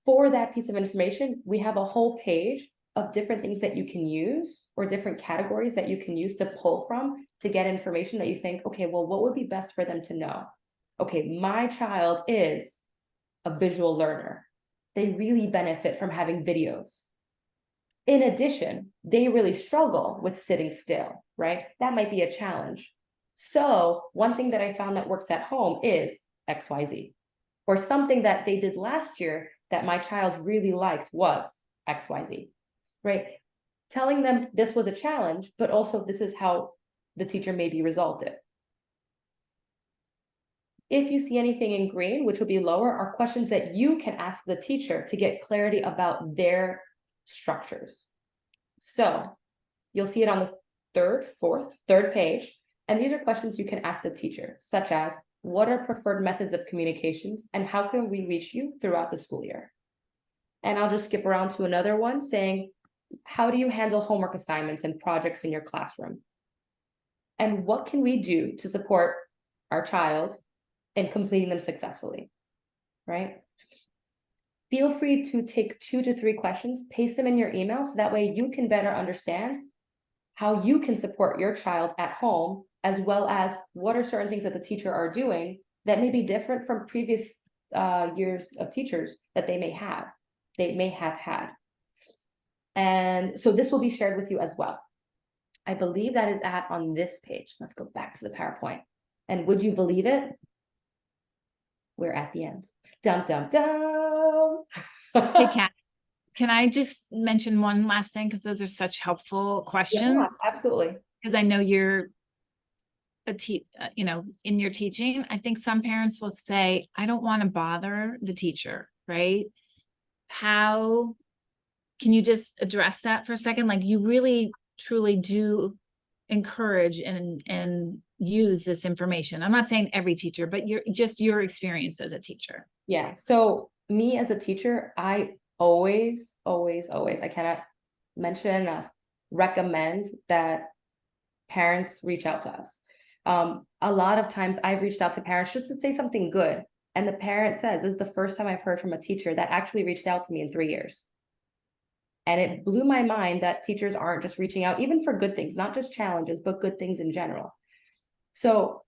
For that piece of information, we have a whole page of different things that you can use, or different categories that you can use to pull from to get information that you think, okay, well, what would be best for them to know? Okay, my child is a visual learner. They really benefit from having videos. In addition, they really struggle with sitting still, right? That might be a challenge. So one thing that I found that works at home is XYZ. Or something that they did last year that my child really liked was XYZ, right? Telling them this was a challenge, but also this is how the teacher maybe resolved it. If you see anything in green, which will be lower, are questions that you can ask the teacher to get clarity about their structures. So you'll see it on the third page. And these are questions you can ask the teacher, such as, what are preferred methods of communications and how can we reach you throughout the school year? And I'll just skip around to another one saying, how do you handle homework assignments and projects in your classroom? And what can we do to support our child in completing them successfully, right? feel free to take 2 to 3 questions, paste them in your email, so that way you can better understand how you can support your child at home, as well as what are certain things that the teacher are doing that may be different from previous years of teachers that they may have had. And so this will be shared with you as well. I believe that is on this page. Let's go back to the PowerPoint. And would you believe it? We're at the end. Dum, dum, dum. Hey, Kat, can I just mention one last thing? Because those are such helpful Yeah, questions. absolutely. Because I know you're in your teaching. I think some parents will say, I don't want to bother the teacher, right? How can you just address that for a second? Like, you really truly do encourage and use this information. I'm not saying every teacher, but your experience as a teacher. Yeah. So me as a teacher, I always, I cannot mention it enough, recommend that parents reach out to us. A lot of times I've reached out to parents just to say something good. And the parent says, this is the first time I've heard from a teacher that actually reached out to me in 3 years. And it blew my mind that teachers aren't just reaching out, even for good things, not just challenges, but good things in general. So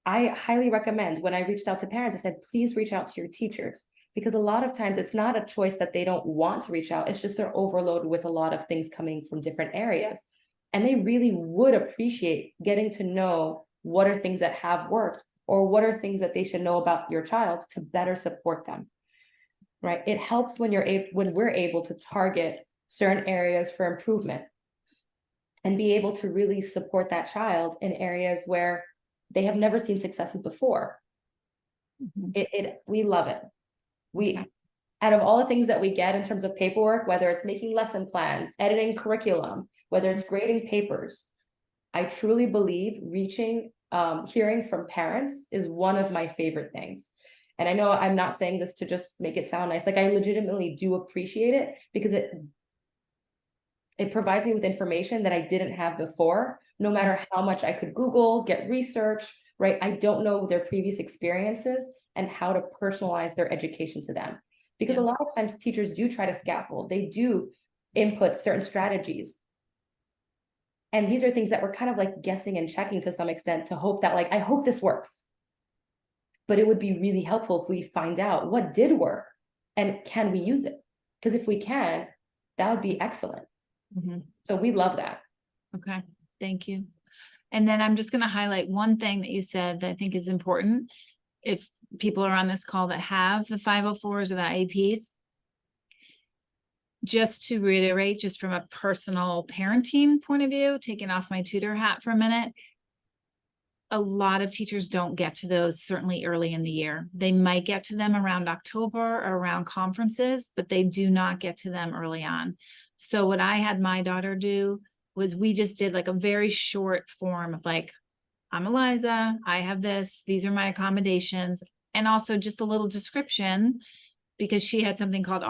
I highly recommend, when I reached out to parents, I said, please reach out to your teachers, because a lot of times it's not a choice that they don't want to reach out. It's just they're overloaded with a lot of things coming from different areas. And they really would appreciate getting to know what are things that have worked, or what are things that they should know about your child to better support them. Right? It helps when we're able to target certain areas for improvement and be able to really support that child in areas where they have never seen successes before. We love it. Out of all the things that we get in terms of paperwork, whether it's making lesson plans, editing curriculum, whether it's grading papers, I truly believe hearing from parents is one of my favorite things. And I know I'm not saying this to just make it sound nice. Like, I legitimately do appreciate it, because it provides me with information that I didn't have before, no matter how much I could Google, get research, right? I don't know their previous experiences and how to personalize their education to them. Because a lot of times teachers do try to scaffold, they do input certain strategies. And these are things that we're kind of like guessing and checking to some extent, to hope that, like, I hope this works. But it would be really helpful if we find out what did work and can we use it? Because if we can, that would be excellent. So we love that. Okay, thank you. And then I'm just going to highlight one thing that you said that I think is important. If people are on this call that have the 504s or the IEPs, just to reiterate, just from a personal parenting point of view, taking off my tutor hat for a minute, a lot of teachers don't get to those certainly early in the year. They might get to them around October or around conferences, but they do not get to them early on. So what I had my daughter do was, we just did like a very short form of like, I'm Eliza, I have this, these are my accommodations, and also just a little description, because she had something called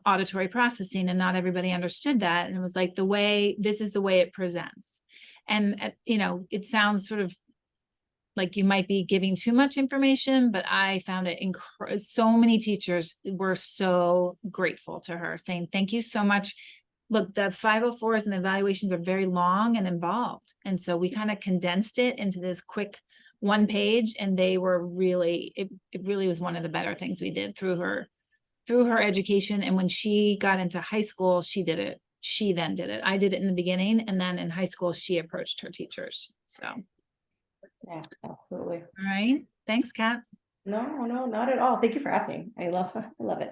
auditory processing, and not everybody understood that. And it was like, this is the way it presents. And, it sounds sort of like you might be giving too much information, but I found it so many teachers were so grateful to her, saying, thank you so much. Look, the 504s and the evaluations are very long and involved. And so we kind of condensed it into this quick 1 page, and they were really, it really was one of the better things we did through her education. And when she got into high school, she did it. She then did it. I did it in the beginning, and then in high school, she approached her teachers. So. Yeah, absolutely. All right. Thanks, Kat. No, not at all. Thank you for asking. I love it.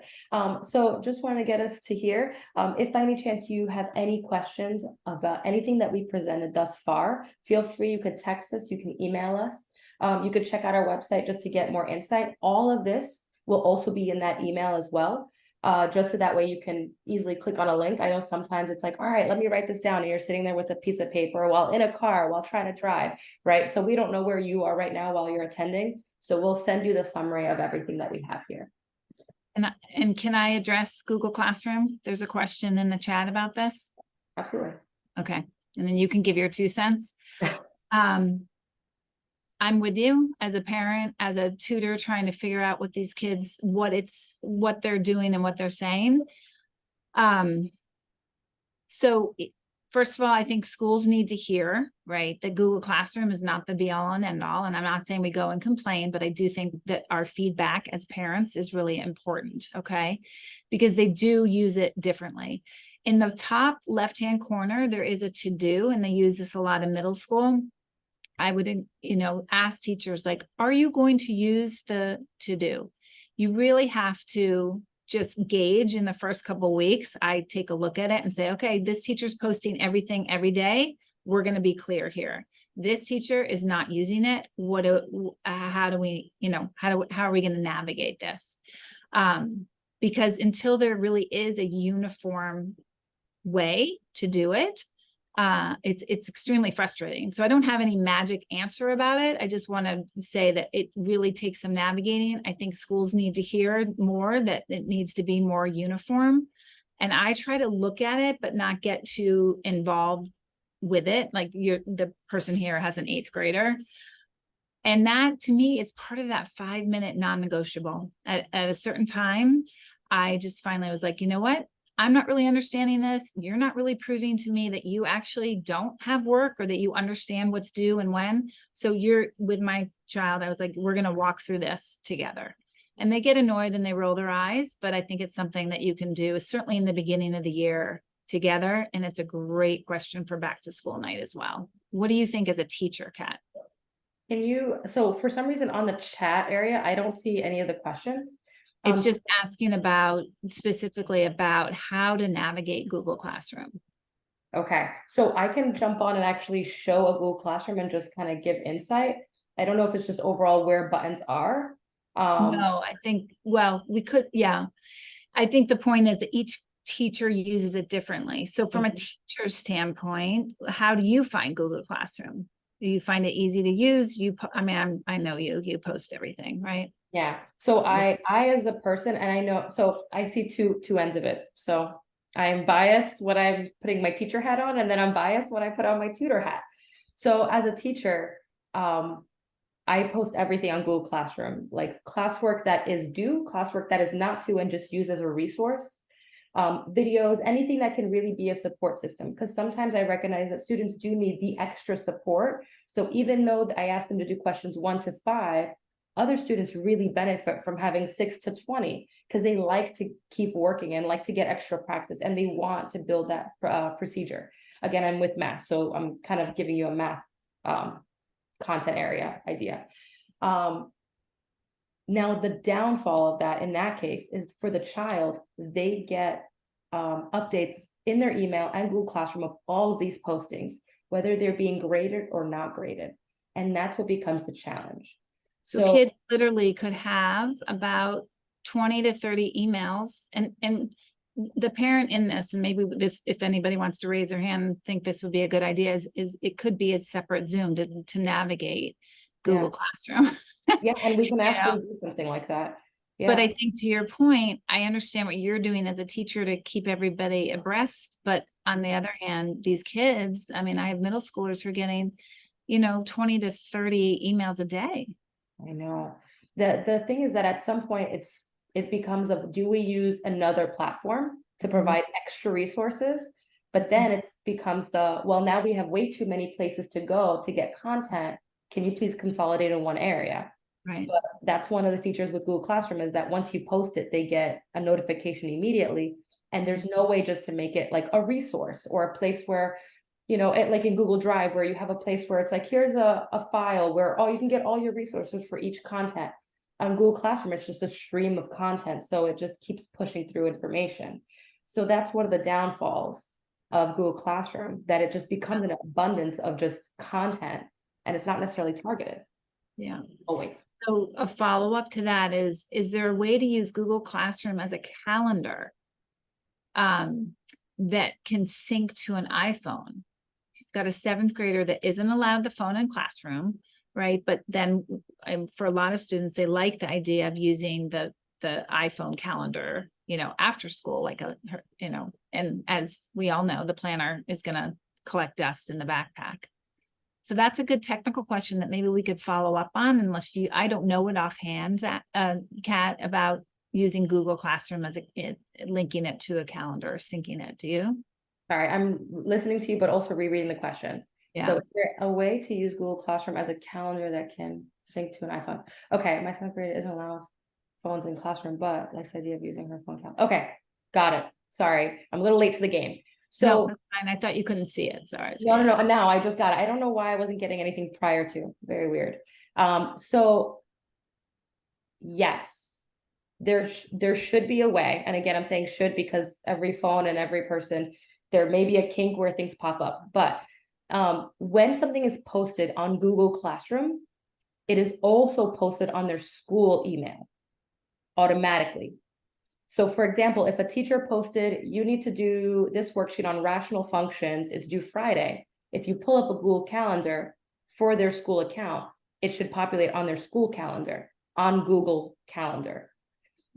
So just want to get us to here. If by any chance you have any questions about anything that we presented thus far, feel free. You could text us, you can email us. You could check out our website just to get more insight. All of this will also be in that email as well. Just so that way you can easily click on a link. I know sometimes it's like, all right, let me write this down, and you're sitting there with a piece of paper while in a car, while trying to drive, right? So we don't know where you are right now while you're attending. So we'll send you the summary of everything that we have here. And can I address Google Classroom? There's a question in the chat about this. Absolutely. Okay. And then you can give your 2 cents. I'm with you as a parent, as a tutor, trying to figure out what these kids, what they're doing and what they're saying. So first of all, I think schools need to hear, right, that Google Classroom is not the be all and end all. And I'm not saying we go and complain, but I do think that our feedback as parents is really important, okay? Because they do use it differently. In the top left-hand corner, there is a to-do, and they use this a lot in middle school. I would, ask teachers, like, are you going to use the to-do? You really have to just gauge in the first couple of weeks. I take a look at it and say, okay, this teacher's posting everything every day. We're going to be clear here. This teacher is not using it. How are we going to navigate this? Because until there really is a uniform way to do it, it's extremely frustrating. So I don't have any magic answer about it. I just want to say that it really takes some navigating. I think schools need to hear more that it needs to be more uniform. And I try to look at it, but not get too involved with it. Like the person here has an 8th grader. And that to me is part of that 5-minute non-negotiable. At a certain time, I just finally was like, you know what? I'm not really understanding this. You're not really proving to me that you actually don't have work or that you understand what's due and when. So you're with my child. I was like, we're going to walk through this together. And they get annoyed and they roll their eyes, but I think it's something that you can do, certainly in the beginning of the year together. And it's a great question for back to school night as well. What do you think as a teacher, Kat? So for some reason on the chat area, I don't see any of the questions. It's just asking specifically about how to navigate Google Classroom. Okay, so I can jump on and actually show a Google Classroom and just kind of give insight. I don't know if it's just overall where buttons are. No, I think, well, we could, yeah. I think the point is that each teacher uses it differently. So from a teacher's standpoint, how do you find Google Classroom? Do you find it easy to use? I know you post everything, right? Yeah. So I as a person, and I know, so I see two ends of it. So I'm biased when I'm putting my teacher hat on, and then I'm biased when I put on my tutor hat. So as a teacher, I post everything on Google Classroom, like classwork that is due, classwork that is not due, and just use as a resource. Videos, anything that can really be a support system. Because sometimes I recognize that students do need the extra support. So even though I ask them to do questions 1 to 5, other students really benefit from having 6 to 20 because they like to keep working and like to get extra practice, and they want to build that procedure. Again, I'm with math, so I'm kind of giving you a math content area idea. Now, the downfall of that in that case is for the child, they get updates in their email and Google Classroom of all of these postings, whether they're being graded or not graded. And that's what becomes the challenge. So kids literally could have about 20 to 30 emails, and the parent in this, and maybe this, if anybody wants to raise their hand and think this would be a good idea, is it could be a separate Zoom to navigate Google Classroom. Yeah, and we can actually do something like that. Yeah. But I think to your point, I understand what you're doing as a teacher to keep everybody abreast. But on the other hand, these kids, I mean, I have middle schoolers who are getting, 20 to 30 emails a day. I know. The thing is that at some point it becomes do we use another platform to provide extra resources? But then it becomes well, now we have way too many places to go to get content. Can you please consolidate in one area? Right. But that's one of the features with Google Classroom, is that once you post it, they get a notification immediately. And there's no way just to make it like a resource or a place where, like in Google Drive, where you have a place where it's like, here's a file where you can get all your resources for each content. On Google Classroom, it's just a stream of content. So it just keeps pushing through information. So that's one of the downfalls of Google Classroom, that it just becomes an abundance of just content, and it's not necessarily targeted. Yeah. Always. So a follow-up to that is there a way to use Google Classroom as a calendar that can sync to an iPhone? She's got a 7th grader that isn't allowed the phone in classroom, right? But then for a lot of students, they like the idea of using the iPhone calendar, after school, like and as we all know, the planner is going to collect dust in the backpack. So that's a good technical question that maybe we could follow up on, unless I don't know it offhand, Kat, about using Google Classroom as linking it to a calendar, or syncing it. Do you? Sorry, I'm listening to you, but also rereading the question. Yeah. So is there a way to use Google Classroom as a calendar that can sync to an iPhone? Okay, my seventh grade isn't allowed phones in classroom, but likes the idea of using her phone calendar. Okay, got it. Sorry, I'm a little late to the game. No, So that's fine. I thought you couldn't see it. Sorry. no, now I just got it. I don't know why I wasn't getting anything prior to. Very weird. So yes, there should be a way, and again, I'm saying should because every phone and every person, there may be a kink where things pop up, but when something is posted on Google Classroom, it is also posted on their school email automatically. So for example, if a teacher posted, you need to do this worksheet on rational functions, it's due Friday. If you pull up a Google Calendar for their school account, it should populate on their school calendar, on Google Calendar.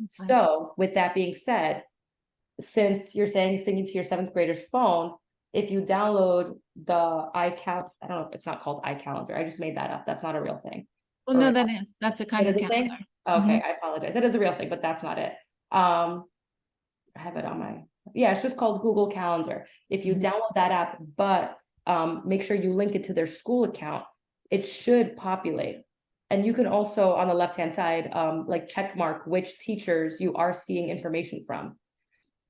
Okay. So with that being said, since you're saying singing to your seventh grader's phone, if you download the iCal, I don't know, it's not called iCalendar. I just made that up. That's not a real thing. Well, no, that's a kind It of is a thing? calendar. Okay, I apologize. That is a real thing, but that's not it. I have it on my, yeah, it's just called Google Calendar. If you Mhm. download that app, but make sure you link it to their school account, it should populate. And you can also on the left-hand side, like check mark which teachers you are seeing information from.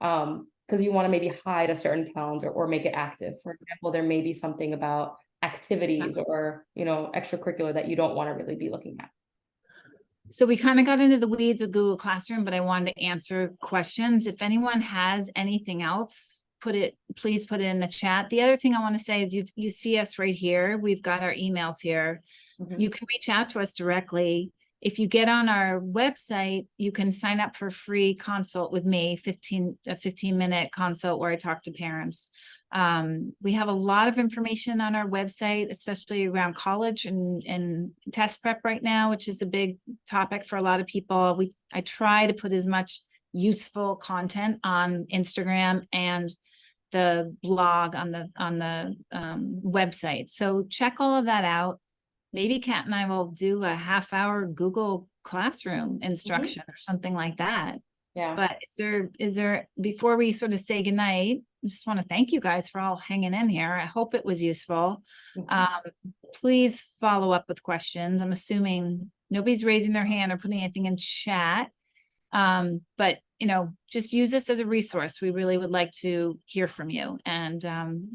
Because you want to maybe hide a certain calendar or make it active. For example, there may be something about activities or, you know, extracurricular that you don't want to really be looking at. So we kind of got into the weeds of Google Classroom, but I wanted to answer questions. If anyone has anything else, please put it in the chat. The other thing I want to say is you see us right here. We've got our emails here. Mhm. You can reach out to us directly. If you get on our website, you can sign up for a free consult with me, a 15-minute consult where I talk to parents. We have a lot of information on our website, especially around college and test prep right now, which is a big topic for a lot of people. I try to put as much useful content on Instagram and the blog on the website. So check all of that out. Maybe Kat and I will do a half-hour Google Classroom instruction or something like that. Yeah. But is there, before we sort of say goodnight, I just want to thank you guys for all hanging in here. I hope it was useful. Please follow up with questions. I'm assuming nobody's raising their hand or putting anything in chat. But you know, just use this as a resource. We really would like to hear from you. And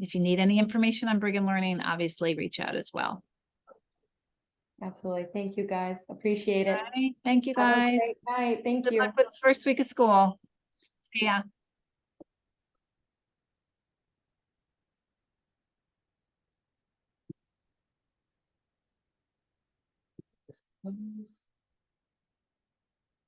if you need any information on Brigham Learning, obviously reach out as well. Absolutely. Thank you guys. Appreciate it. Right. Thank you Have a guys. great night. Thank Good you. luck with the first week of school. See ya. Close.